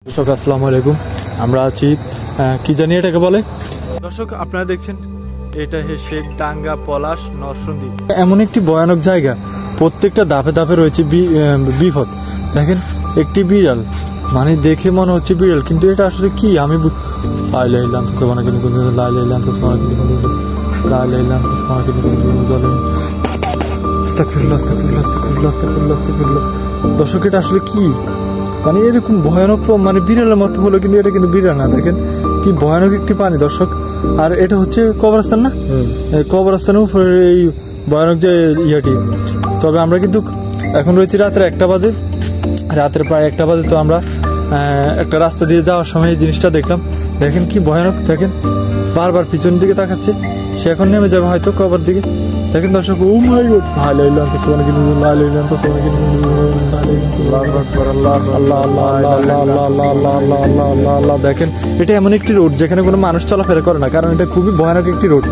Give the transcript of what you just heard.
দর্শক আসসালামু আলাইকুম। আমরা আছি কি জানি এটাকে বলে। দর্শক আপনারা দেখছেন এটা শেখ ডাঙ্গা পলাশ নরসন্দী, এমন একটি ভয়ানক জায়গা। প্রত্যেকটা ধাপে ধাপে রয়েছে বিপদ। দেখেন একটি বিড়াল, মানে দেখে মনে হচ্ছে বিড়াল, কিন্তু এটা আসলে কি আমি দর্শক এটা আসলে কি, মানে এরকম ভয়ানক, মানে বিড়ালের মতো হলো কিন্তু এটা কিন্তু বিড়াল না। দেখেন কি ভয়ানক একটি পানি দর্শক। আর এটা হচ্ছে কবরস্থান না, কবরস্থানের উপরে এই ভয়ানক যে ইয়াটি। তবে আমরা কিন্তু এখন রয়েছি রাতের 1টা বাজে, রাতের প্রায় 1টা বাজে। তো আমরা একটা রাস্তা দিয়ে যাওয়ার সময় এই জিনিসটা দেখলাম। দেখেন কি ভয়ানক, দেখেন বারবার পিছনের দিকে তাকাচ্ছে। সে এখন নেমে যাবে হয়তো কবর দিকে। দেখেন দর্শক, ও মাই গড, দেখেন এটা এমন একটি রোড যেখানে কোনো মানুষ চলাফেরা করে না, কারণ এটা খুবই ভয়ানক একটি রোড।